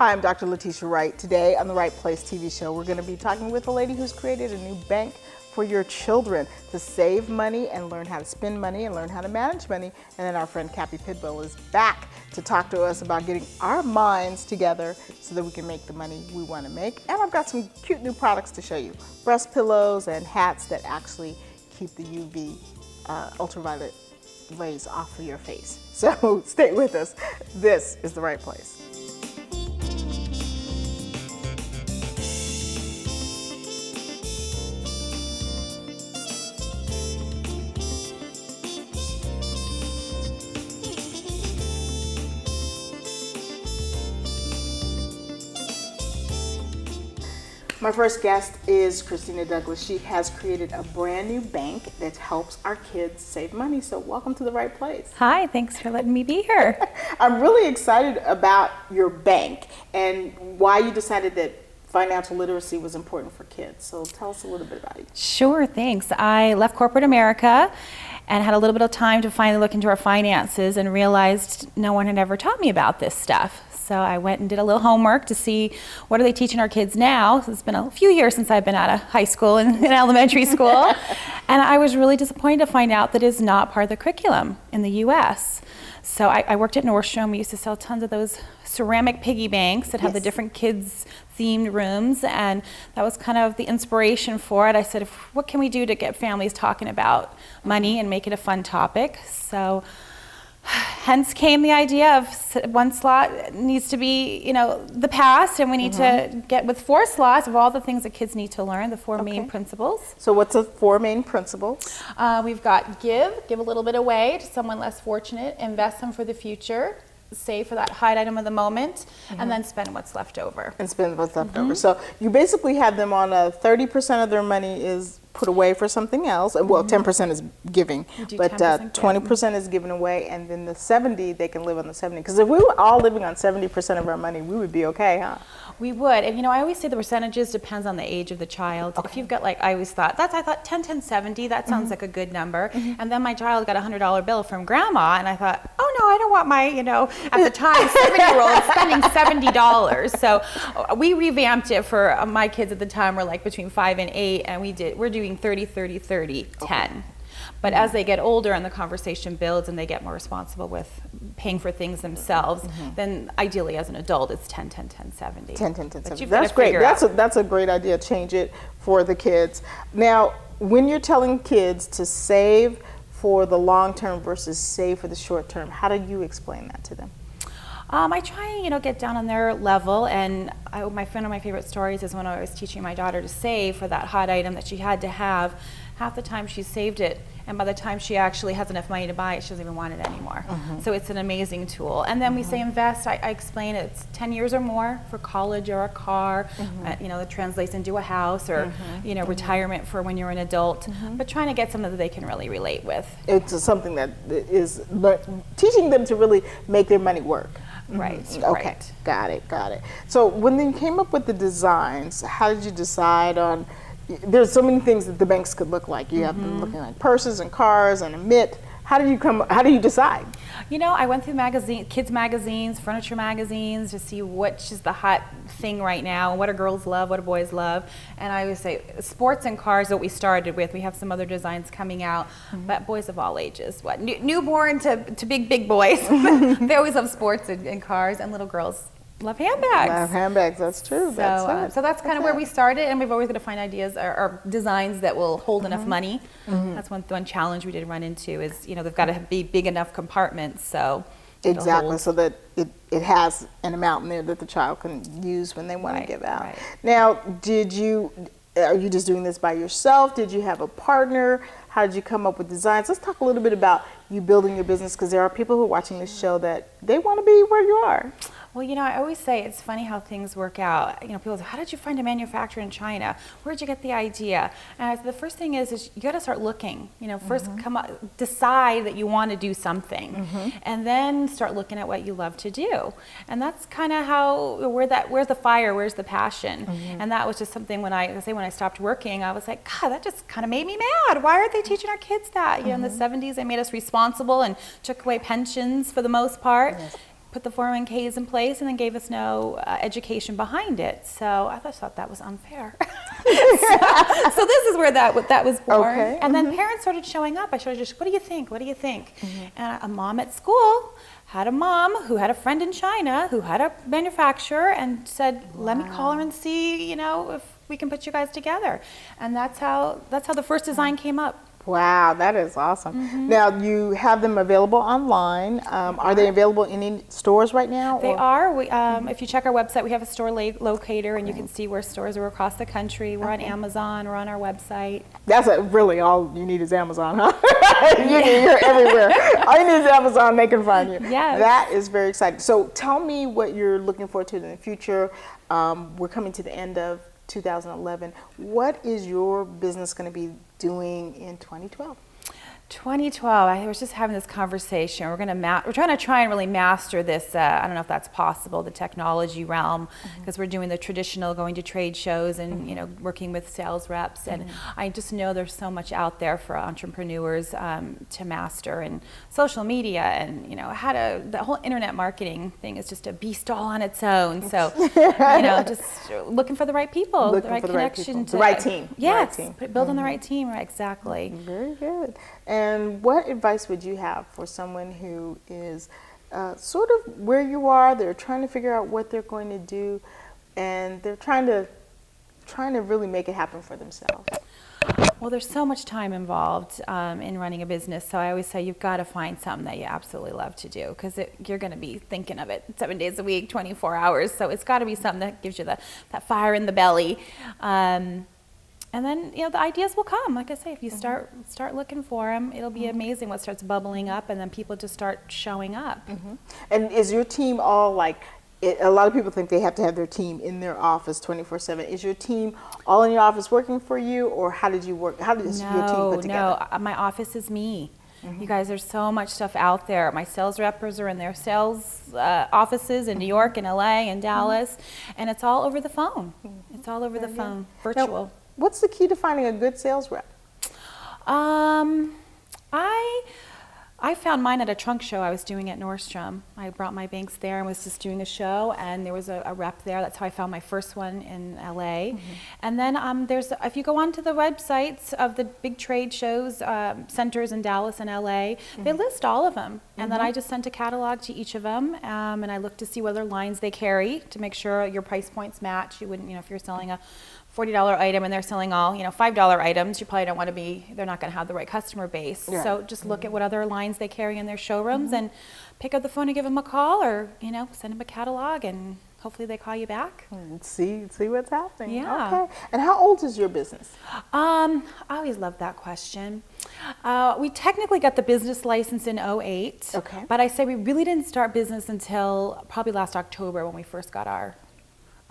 Hi, I'm Dr. Letitia Wright. Today on the Right Place TV show, we're going to be talking with a lady who's created a new bank for your children to save money and learn how to spend money and learn how to manage money. And then our friend Cappi Pidwell is back to talk to us about getting our minds together so that we can make the money we want to make. And I've got some cute new products to show you. Breast pillows and hats that actually keep the UV ultraviolet rays off of your face. So stay with us. This is the Right Place. My first guest is Christina Douglas. She has created a brand new bank that helps our kids save money. So welcome to the Right Place. Hi, thanks for letting me be here. I'm really excited about your bank and why you decided that financial literacy was important for kids. So tell us a little bit about it. Sure, thanks. I left corporate America and had a little bit of time to finally look into our finances and realized no one had ever taught me about this stuff. So I went and did a little homework to see what are they teaching our kids now. It's been a few years since I've been out of high school and in elementary school. And I was really disappointed to find out that it's not part of the curriculum in the US. So I worked at Nordstrom. We used to sell tons of those ceramic piggy banks that have the different kids themed rooms, and that was kind of the inspiration for it. I said, what can we do to get families talking about money and make it a fun topic? So hence came the idea of one slot needs to be, the past, and we need to get with 4 slots of all the things that kids need to learn, the 4 main principles. So what's the 4 main principles? We've got give a little bit away to someone less fortunate, invest them for the future, save for that high item of the moment, and then spend what's left over. And spend what's left over. So you basically have them on a 30% of their money is put away for something else, and well, 10% is giving, but 20% is given away, and then the 70 they can live on the 70. Because if we were all living on 70% of our money, we would be okay, huh? We would, and I always say the percentages depends on the age of the child. If you've got I always thought 10, 10, 70, that sounds like a good number. And then my child got a $100 bill from grandma, and I thought, oh no, I don't want my, at the time 7-year-old spending $70. So we revamped it for my kids at the time were like between 5 and 8, and we're doing 30, 30, 30, 10. But as they get older and the conversation builds and they get more responsible with paying for things themselves, then ideally as an adult it's 10, 10, 10, 70. 10, 10, 10, 70. That's great. That's a great idea. Change it for the kids. Now, when you're telling kids to save for the long term versus save for the short term, how do you explain that to them? I try and get down on their level, and one of my favorite stories is when I was teaching my daughter to save for that hot item that she had to have. Half the time she saved it, and by the time she actually has enough money to buy it, she doesn't even want it anymore. So it's an amazing tool. And then we say invest. I explain it's 10 years or more for college or a car. That translates into a house or retirement for when you're an adult. But trying to get something that they can really relate with. It's something that is teaching them to really make their money work. Right. Okay. Right. Got it. So when you came up with the designs, how did you decide on? There's so many things that the banks could look like. You have them looking like purses and cars and a mitt. How do you decide? I went through kids magazines, furniture magazines to see which is the hot thing right now, what do girls love, what do boys love. And I would say sports and cars that we started with. We have some other designs coming out, but boys of all ages. Newborn to big boys. They always love sports and cars, and little girls love handbags. That's true. So that's kind of where we started, and we've always got to find ideas or designs that will hold enough money. That's one challenge we did run into is they've got to be big enough compartments so that it has an amount in there that the child can use when they want to give out. Right. Now, are you just doing this by yourself? Did you have a partner? How did you come up with designs? Let's talk a little bit about you building your business, because there are people who are watching this show that they want to be where you are. Well, I always say it's funny how things work out. People say, how did you find a manufacturer in China? Where'd you get the idea? And the first thing is you got to start looking. First decide that you want to do something, and then start looking at what you love to do. And that's kind of where's the fire, where's the passion? And that was just something when I stopped working, I was like, God, that just kind of made me mad. Why aren't they teaching our kids that? In the 70s, they made us responsible and took away pensions for the most part. put the 401ks in place and then gave us no education behind it. So I just thought that was unfair. so this is where that was born. Okay. And then parents started showing up. I started just, what do you think? What do you think? And a mom at school had a mom who had a friend in China who had a manufacturer and said, let me call her and see, if we can put you guys together. And that's how the first design came up. Wow, that is awesome. Now, you have them available online. Are they available in any stores right now? They are. We, if you check our website, we have a store locator, and you can see where stores are across the country. We're on Amazon. We're on our website. That's really all you need is Amazon, huh? You're everywhere. All you need is Amazon. They can find you. Yes. That is very exciting. So tell me what you're looking forward to in the future. We're coming to the end of 2011. What is your business going to be doing in 2012? 2012, I was just having this conversation. We're trying to try and really master this. I don't know if that's possible, the technology realm, because we're doing the traditional, going to trade shows and working with sales reps. And I just know there's so much out there for entrepreneurs to master, and social media, and the whole internet marketing thing is just a beast all on its own. So just looking for the right people, the right connection, the right team. Yes, building the right team. Right, exactly. Very good. And what advice would you have for someone who is sort of where you are? They're trying to figure out what they're going to do, and they're trying to really make it happen for themselves. Well, there's so much time involved in running a business, so I always say you've got to find something that you absolutely love to do, because you're going to be thinking of it 7 days a week, 24 hours. So it's got to be something that gives you that fire in the belly. And then, the ideas will come. Like I say, if you start looking for them, it'll be amazing what starts bubbling up, and then people just start showing up. And is your team all a lot of people think they have to have their team in their office 24/7. Is your team all in your office working for you, or how did you work? How does your team put together? No, my office is me. You guys, there's so much stuff out there. My sales reps are in their sales offices in New York and LA and Dallas, and it's all over the phone. It's all over the phone, virtual. Now, what's the key to finding a good sales rep? I found mine at a trunk show I was doing at Nordstrom. I brought my banks there and was just doing a show, and there was a rep there. That's how I found my first one in LA. And then if you go onto the websites of the big trade shows, centers in Dallas and LA, they list all of them. And then I just sent a catalog to each of them, and I looked to see what other lines they carry to make sure your price points match. You wouldn't, if you're selling a $40 item and they're selling all, $5 items, you probably don't want to they're not going to have the right customer base. Right. So just look at what other lines they carry in their showrooms and pick up the phone and give them a call, or, send them a catalog, and hopefully they call you back. See what's happening. Yeah. Okay. And how old is your business? I always love that question. We technically got the business license in 2008. Okay. But I say we really didn't start business until probably last October, when we first got our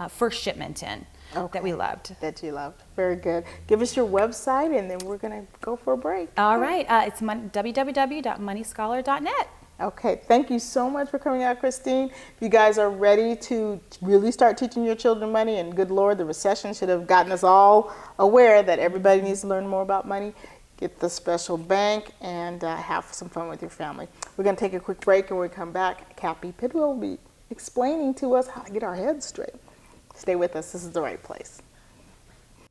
first shipment in. That we loved. That you loved. Very good. Give us your website, and then we're going to go for a break. All right. It's www.moneyscholar.net. Okay. Thank you so much for coming out, Christine. If you guys are ready to really start teaching your children money, and good Lord, the recession should have gotten us all aware that everybody needs to learn more about money, get the special bank, and have some fun with your family. We're going to take a quick break, and when we come back, Cappi Pidwell will be explaining to us how to get our heads straight. Stay with us. This is the right place.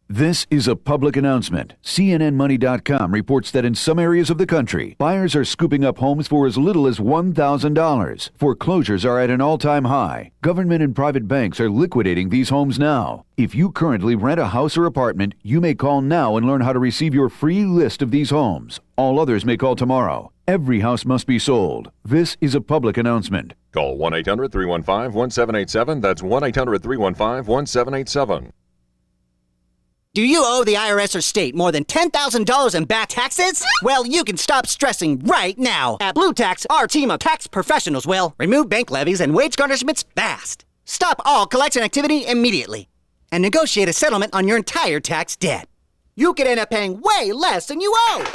This is a public announcement. CNNMoney.com reports that in some areas of the country, buyers are scooping up homes for as little as $1,000. Foreclosures are at an all-time high. Government and private banks are liquidating these homes now. If you currently rent a house or apartment, you may call now and learn how to receive your free list of these homes. All others may call tomorrow. Every house must be sold. This is a public announcement. Call 1-800-315-1787. That's 1-800-315-1787. Do you owe the IRS or state more than $10,000 in back taxes? Well, you can stop stressing right now. At Blue Tax, our team of tax professionals will remove bank levies and wage garnishments fast. Stop all collection activity immediately. And negotiate a settlement on your entire tax debt. You could end up paying way less than you owe.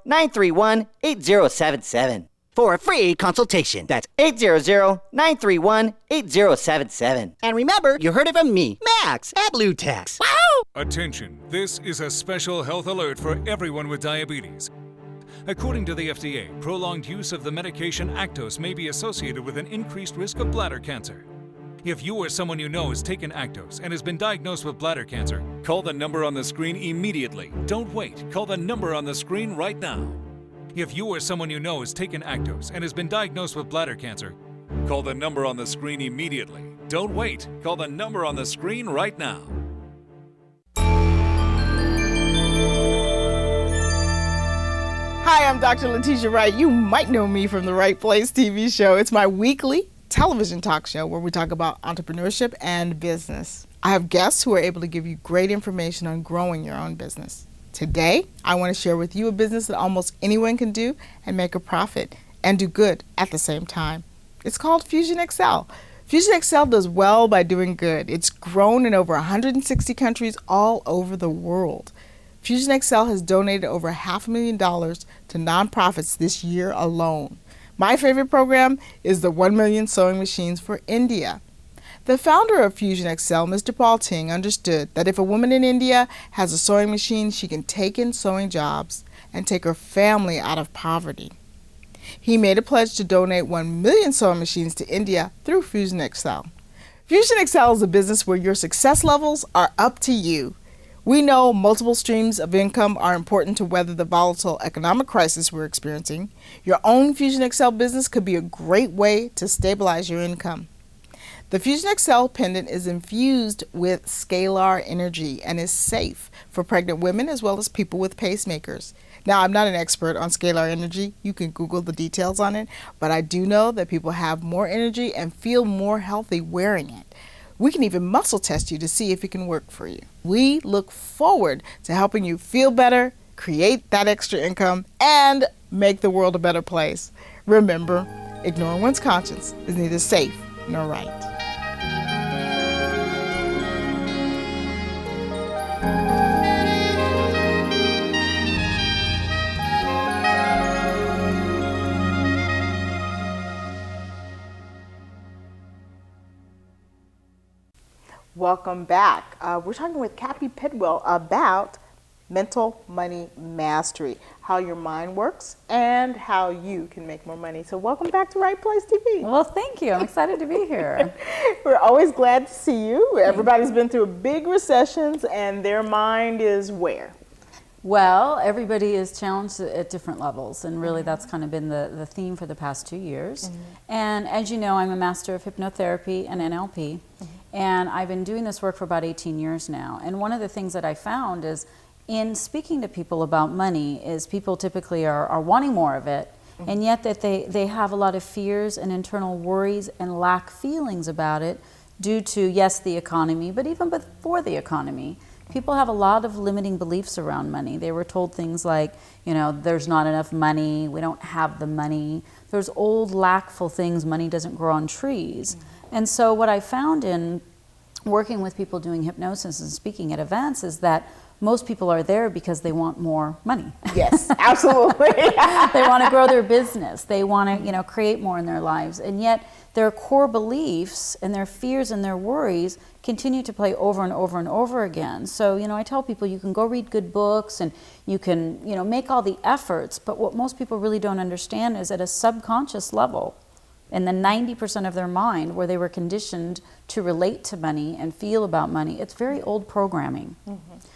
800-931-8077. For a free consultation. That's 800-931-8077. And remember, you heard it from me, Max, at Blue Tax. Wow! Attention, this is a special health alert for everyone with diabetes. According to the FDA, prolonged use of the medication Actos may be associated with an increased risk of bladder cancer. If you or someone you know has taken Actos and has been diagnosed with bladder cancer, call the number on the screen immediately. Don't wait. Call the number on the screen right now. If you or someone you know has taken Actos and has been diagnosed with bladder cancer, call the number on the screen immediately. Don't wait. Call the number on the screen right now. Hi, I'm Dr. Letitia Wright. You might know me from the Right Place TV show. It's my weekly television talk show where we talk about entrepreneurship and business. I have guests who are able to give you great information on growing your own business. Today, I want to share with you a business that almost anyone can do and make a profit and do good at the same time. It's called Fusion Excel. Fusion Excel does well by doing good. It's grown in over 160 countries all over the world. Fusion Excel has donated over $500,000 to nonprofits this year alone. My favorite program is the 1 million sewing machines for India. The founder of Fusion Excel, Mr. Paul Ting, understood that if a woman in India has a sewing machine, she can take in sewing jobs and take her family out of poverty. He made a pledge to donate 1 million sewing machines to India through Fusion Excel. Fusion Excel is a business where your success levels are up to you. We know multiple streams of income are important to weather the volatile economic crisis we're experiencing. Your own Fusion Excel business could be a great way to stabilize your income. The Fusion Excel pendant is infused with scalar energy and is safe for pregnant women as well as people with pacemakers. Now, I'm not an expert on scalar energy. You can Google the details on it, but I do know that people have more energy and feel more healthy wearing it. We can even muscle test you to see if it can work for you. We look forward to helping you feel better, create that extra income, and make the world a better place. Remember, ignoring one's conscience is neither safe nor right. Welcome back. We're talking with Cappi Pidwell about mental money mastery, how your mind works and how you can make more money. So welcome back to Right Place TV. Well, thank you. I'm excited to be here. We're always glad to see you. Everybody's been through big recessions and their mind is where? Well, everybody is challenged at different levels, and really that's kind of been the theme for the past 2 years. And as you know, I'm a master of hypnotherapy and NLP, and I've been doing this work for about 18 years now. And one of the things that I found is in speaking to people about money is people typically are wanting more of it, and yet that they have a lot of fears and internal worries and lack feelings about it due to, yes, the economy, but even before the economy. People have a lot of limiting beliefs around money. They were told things like, you know, there's not enough money, we don't have the money. There's old lackful things, money doesn't grow on trees. And so what I found in working with people doing hypnosis and speaking at events is that most people are there because they want more money. Yes, absolutely. They want to grow their business. They want to, create more in their lives. And yet their core beliefs and their fears and their worries continue to play over and over and over again. So, I tell people you can go read good books and you can, make all the efforts, but what most people really don't understand is at a subconscious level, in the 90% of their mind where they were conditioned to relate to money and feel about money, it's very old programming.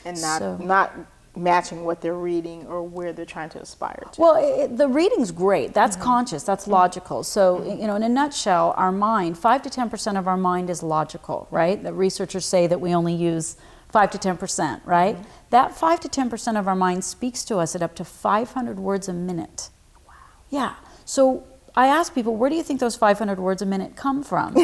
And not matching what they're reading or where they're trying to aspire to. Well, the reading's great. That's conscious. That's logical. So, in a nutshell, our mind, 5 to 10% of our mind is logical, right? The researchers say that we only use 5 to 10%, right? That 5 to 10% of our mind speaks to us at up to 500 words a minute. Wow. Yeah. So I ask people, where do you think those 500 words a minute come from,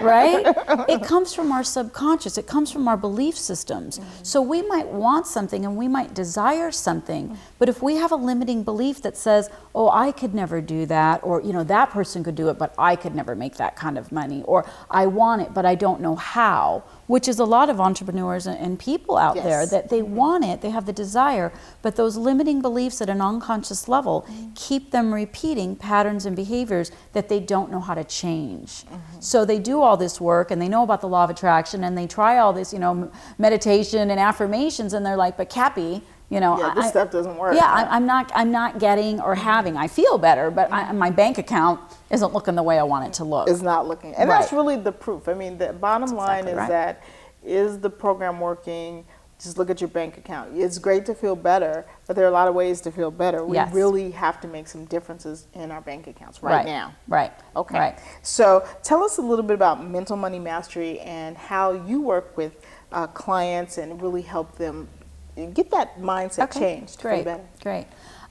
right? It comes from our subconscious. It comes from our belief systems. So we might want something and we might desire something, but if we have a limiting belief that says, oh, I could never do that, or, that person could do it, but I could never make that kind of money, or I want it, but I don't know how, which is a lot of entrepreneurs and people out there, that they want it, they have the desire, but those limiting beliefs at an unconscious level keep them repeating patterns and behaviors that they don't know how to change. So they do all this work and they know about the law of attraction and they try all this, meditation and affirmations, and they're like, but Cappi, You know, Yeah, this stuff doesn't work. Yeah, I'm not getting or having. I feel better, but my bank account isn't looking the way I want it to look. It's not looking. And that's really the proof. I mean, the bottom line is that, is the program working? Just look at your bank account. It's great to feel better, but there are a lot of ways to feel better. We really have to make some differences in our bank accounts right now. Right. Okay. Right. So tell us a little bit about mental money mastery and how you work with clients and really help them get that mindset changed to feel better. Great.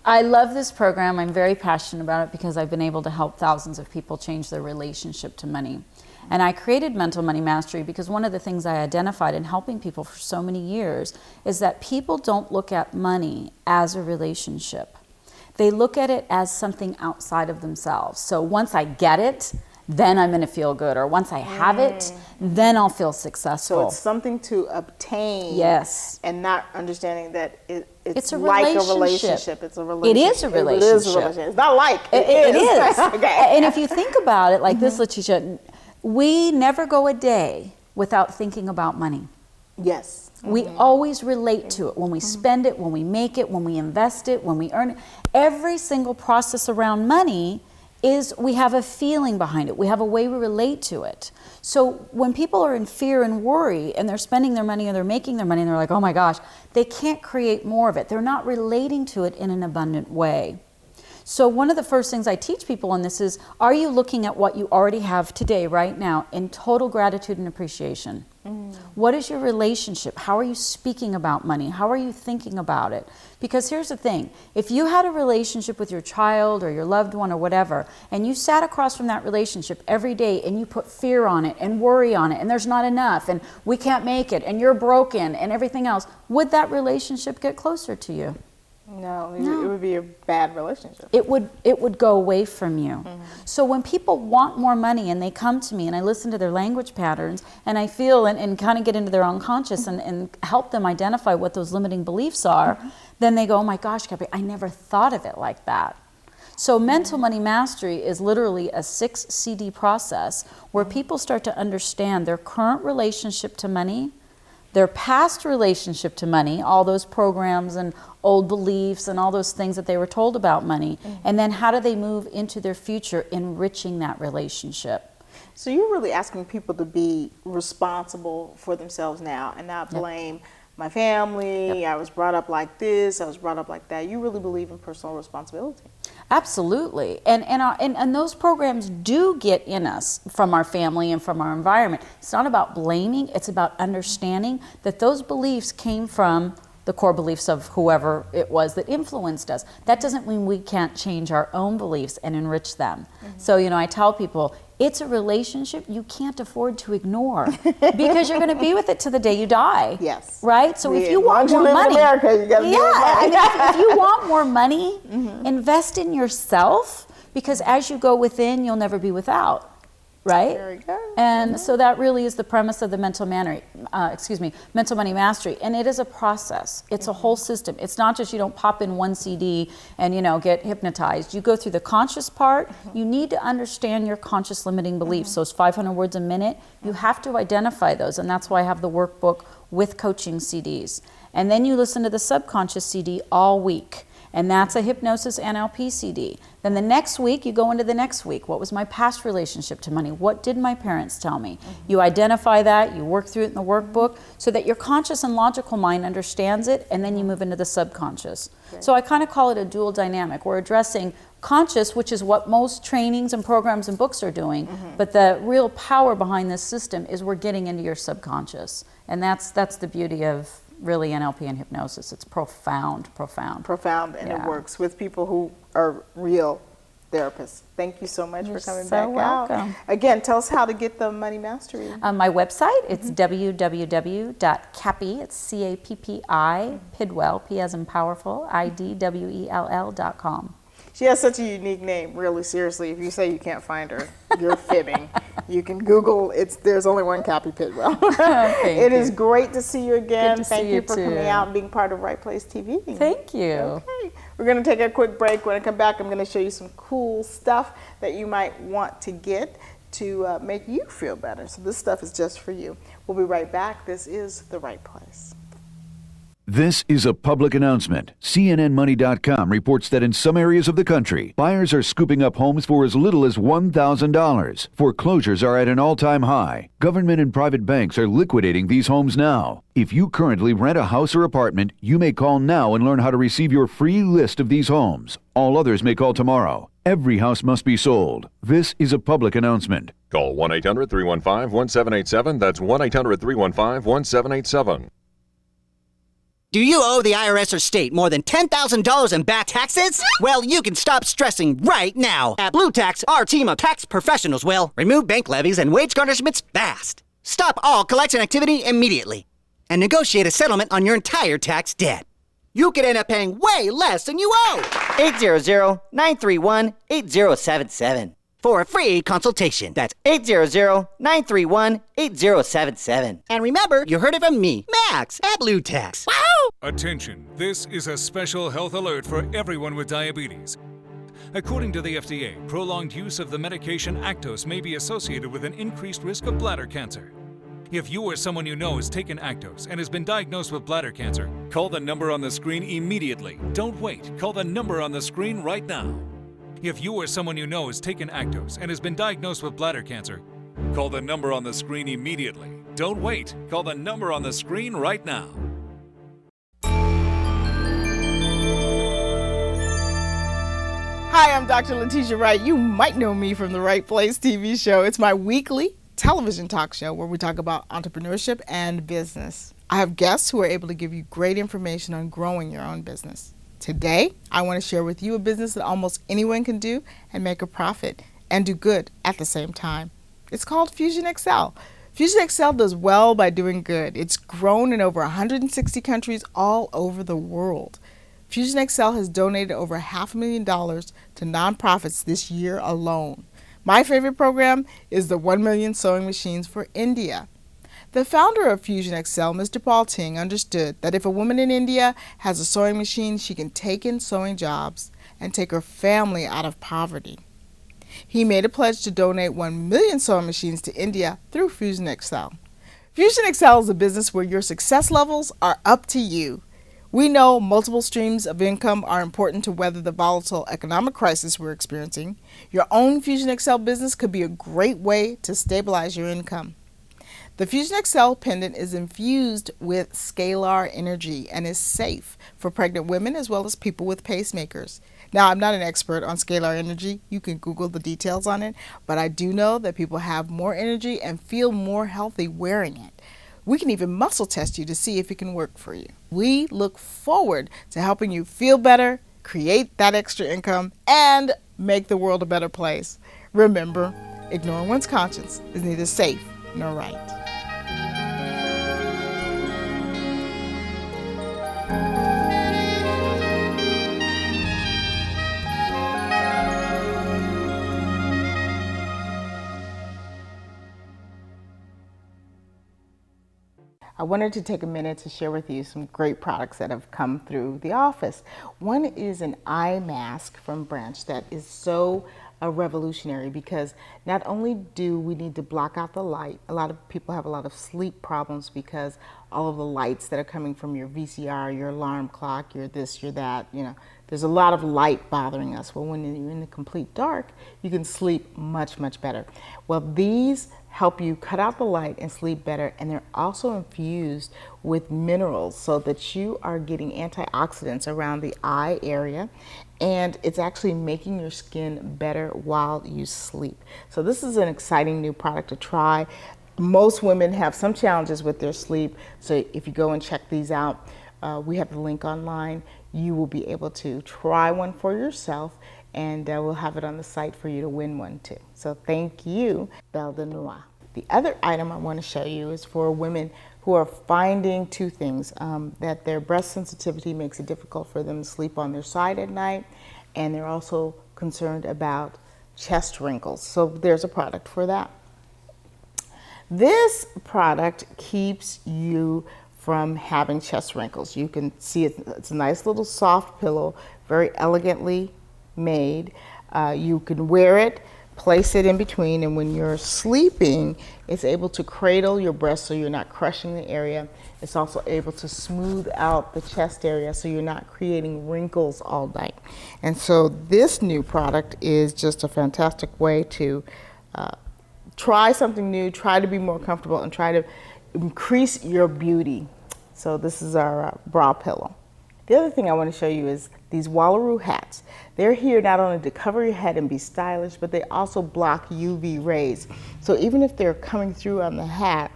I love this program. I'm very passionate about it because I've been able to help thousands of people change their relationship to money. And I created Mental Money Mastery because one of the things I identified in helping people for so many years is that people don't look at money as a relationship. They look at it as something outside of themselves. So once I get it, then I'm going to feel good. Or once I have it, then I'll feel successful. So it's something to obtain. Yes. And not understanding that it's a like relationship. a relationship. It's a relationship. It is a relationship. It is a relationship. It's not like. It is. Okay. And if you think about it like this, Letitia, we never go a day without thinking about money. Yes. We always relate to it when we spend it, when we make it, when we invest it, when we earn it. Every single process around money is we have a feeling behind it. We have a way we relate to it. So when people are in fear and worry and they're spending their money or they're making their money and they're like, oh my gosh, they can't create more of it. They're not relating to it in an abundant way. So one of the first things I teach people on this is, are you looking at what you already have today, right now, in total gratitude and appreciation? What is your relationship? How are you speaking about money? How are you thinking about it? Because here's the thing, if you had a relationship with your child or your loved one or whatever, and you sat across from that relationship every day and you put fear on it and worry on it, and there's not enough, and we can't make it, and you're broken, and everything else, would that relationship get closer to you? No, it would be a bad relationship. It would go away from you. So when people want more money and they come to me and I listen to their language patterns and I feel and kind of get into their unconscious and help them identify what those limiting beliefs are, then they go, oh my gosh, Cappi, I never thought of it like that. So Mental Money Mastery is literally a 6 CD process where people start to understand their current relationship to money, their past relationship to money, all those programs and old beliefs and all those things that they were told about money, and then how do they move into their future enriching that relationship. So you're really asking people to be responsible for themselves now and not blame my family, I was brought up like this, I was brought up like that. You really believe in personal responsibility. Absolutely. And those programs do get in us from our family and from our environment. It's not about blaming, it's about understanding that those beliefs came from the core beliefs of whoever it was that influenced us. That doesn't mean we can't change our own beliefs and enrich them. So, you know, I tell people, it's a relationship you can't afford to ignore because you're going to be with it to the day you die. Yes. Right? So if you want more money, if you want more money, invest in yourself, because as you go within, you'll never be without. Right? Very good. And so that really is the premise of the Mental Money Mastery. And it is a process. It's a whole system. It's not just you don't pop in one CD and, you know, get hypnotized. You go through the conscious part. You need to understand your conscious limiting beliefs. Those 500 words a minute, you have to identify those. And that's why I have the workbook with coaching CDs. And then you listen to the subconscious CD all week. And that's a hypnosis NLP CD. Then the next week, you go into the next week. What was my past relationship to money? What did my parents tell me? You identify that, you work through it in the workbook so that your conscious and logical mind understands it, and then you move into the subconscious. So I kind of call it a dual dynamic. We're addressing conscious, which is what most trainings and programs and books are doing, but the real power behind this system is we're getting into your subconscious. And that's the beauty of really NLP and hypnosis. It's profound. And it works with people who are real therapists. Thank you so much for coming back welcome. out. Again, tell us how to get the Money Mastery. My website, it's www.cappi, it's C-A-P-P-I, Pidwell, P as in powerful, IDWELL.com. She has such a unique name, really, seriously. If you say you can't find her, you're fibbing. You can Google, there's only one Cappi Pidwell. It is great to see you again. Thank you for coming out and being part of Right Place TV. Thank you. Okay. We're going to take a quick break. When I come back, I'm going to show you some cool stuff that you might want to get to make you feel better. So this stuff is just for you. We'll be right back. This is The Right Place. This is a public announcement. CNNMoney.com reports that in some areas of the country, buyers are scooping up homes for as little as $1,000. Foreclosures are at an all-time high. Government and private banks are liquidating these homes now. If you currently rent a house or apartment, you may call now and learn how to receive your free list of these homes. All others may call tomorrow. Every house must be sold. This is a public announcement. Call 1-800-315-1787. That's 1-800-315-1787. Do you owe the IRS or state more than $10,000 in back taxes? Well, you can stop stressing right now. At Blue Tax, our team of tax professionals will remove bank levies and wage garnishments fast. Stop all collection activity immediately. And negotiate a settlement on your entire tax debt. You could end up paying way less than you owe. 800-931-8077. For a free consultation. That's 800-931-8077. And remember, you heard it from me, Max, at Blue Tax. Wow! Attention, this is a special health alert for everyone with diabetes. According to the FDA, prolonged use of the medication Actos may be associated with an increased risk of bladder cancer. If you or someone you know has taken Actos and has been diagnosed with bladder cancer, call the number on the screen immediately. Don't wait. Call the number on the screen right now. If you or someone you know has taken Actos and has been diagnosed with bladder cancer, call the number on the screen immediately. Don't wait. Call the number on the screen right now. Hi, I'm Dr. Letitia Wright. You might know me from the Right Place TV show. It's my weekly television talk show where we talk about entrepreneurship and business. I have guests who are able to give you great information on growing your own business. Today, I want to share with you a business that almost anyone can do and make a profit and do good at the same time. It's called Fusion Excel. Fusion Excel does well by doing good. It's grown in over 160 countries all over the world. Fusion Excel has donated over $500,000 to nonprofits this year alone. My favorite program is the 1 million sewing machines for India. The founder of Fusion Excel, Mr. Paul Ting, understood that if a woman in India has a sewing machine, she can take in sewing jobs and take her family out of poverty. He made a pledge to donate 1 million sewing machines to India through Fusion Excel. Fusion Excel is a business where your success levels are up to you. We know multiple streams of income are important to weather the volatile economic crisis we're experiencing. Your own Fusion Excel business could be a great way to stabilize your income. The Fusion Excel pendant is infused with scalar energy and is safe for pregnant women as well as people with pacemakers. Now, I'm not an expert on scalar energy. You can Google the details on it, but I do know that people have more energy and feel more healthy wearing it. We can even muscle test you to see if it can work for you. We look forward to helping you feel better, create that extra income, and make the world a better place. Remember, ignoring one's conscience is neither safe nor right. I wanted to take a minute to share with you some great products that have come through the office. One is an eye mask from Branch that is so revolutionary because not only do we need to block out the light, a lot of people have a lot of sleep problems because all of the lights that are coming from your VCR, your alarm clock, your this, your that, there's a lot of light bothering us. Well, when you're in the complete dark, you can sleep much, much better. Well, these help you cut out the light and sleep better, and they're also infused with minerals so that you are getting antioxidants around the eye area, and it's actually making your skin better while you sleep. So this is an exciting new product to try. Most women have some challenges with their sleep, so if you go and check these out, we have the link online. You will be able to try one for yourself, and we'll have it on the site for you to win one too. So thank you, Belle de Noir. The other item I want to show you is for women who are finding two things, that their breast sensitivity makes it difficult for them to sleep on their side at night, and they're also concerned about chest wrinkles. So there's a product for that. This product keeps you from having chest wrinkles. You can see it's a nice little soft pillow, very elegantly made. You can wear it place it in between, and when you're sleeping, it's able to cradle your breast so you're not crushing the area. It's also able to smooth out the chest area so you're not creating wrinkles all night. And so this new product is just a fantastic way to try something new, try to be more comfortable, and try to increase your beauty. So this is our bra pillow. The other thing I want to show you is these Wallaroo hats. They're here not only to cover your head and be stylish, but they also block UV rays. So even if they're coming through on the hat,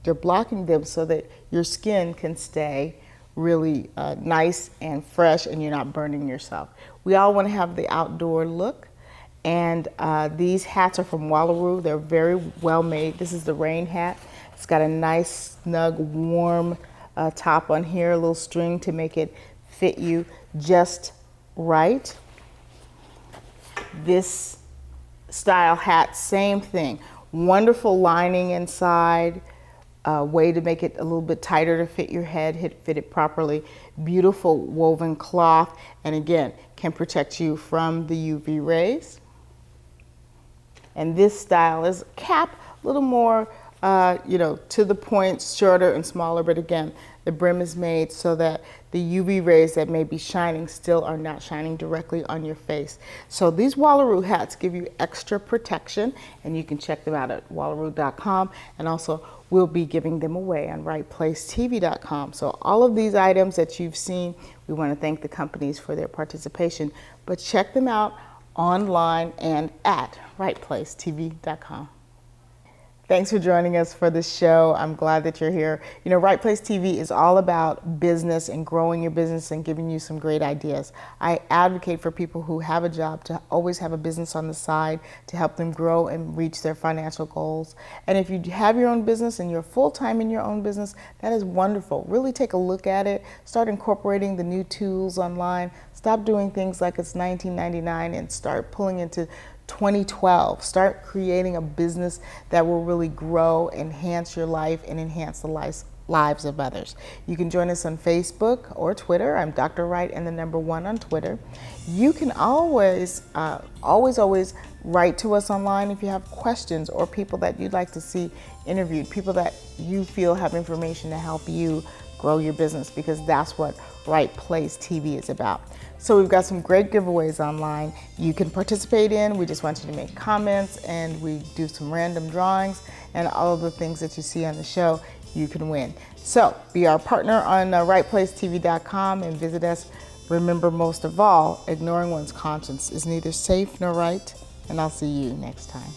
they're blocking them so that your skin can stay really nice and fresh and you're not burning yourself. We all want to have the outdoor look, and these hats are from Wallaroo. They're very well made. This is the rain hat. It's got a nice, snug, warm top on here, a little string to make it fit you just right. This style hat, same thing. Wonderful lining inside, way to make it a little bit tighter to fit your head, fit it properly. Beautiful woven cloth, and again, can protect you from the UV rays. And this style is cap, a little more to the point, shorter and smaller, but again, the brim is made so that the UV rays that may be shining still are not shining directly on your face. So these Wallaroo hats give you extra protection, and you can check them out at wallaroo.com, and also we'll be giving them away on rightplacetv.com. So all of these items that you've seen, we want to thank the companies for their participation, but check them out online and at rightplacetv.com. Thanks for joining us for this show. I'm glad that you're here. You know, Right Place TV is all about business and growing your business and giving you some great ideas. I advocate for people who have a job to always have a business on the side to help them grow and reach their financial goals. And if you have your own business and you're full-time in your own business, that is wonderful. Really take a look at it. Start incorporating the new tools online. Stop doing things like it's 1999 and start pulling into 2012. Start creating a business that will really grow, enhance your life, and enhance the lives of others. You can join us on Facebook or Twitter. I'm Dr. Wright and the #1 on Twitter. You can always write to us online if you have questions or people that you'd like to see interviewed, people that you feel have information to help you grow your business, because that's what Right Place TV is about. So we've got some great giveaways online you can participate in. We just want you to make comments, and we do some random drawings, and all of the things that you see on the show you can win. So be our partner on rightplacetv.com and visit us. Remember, most of all, ignoring one's conscience is neither safe nor right, and I'll see you next time.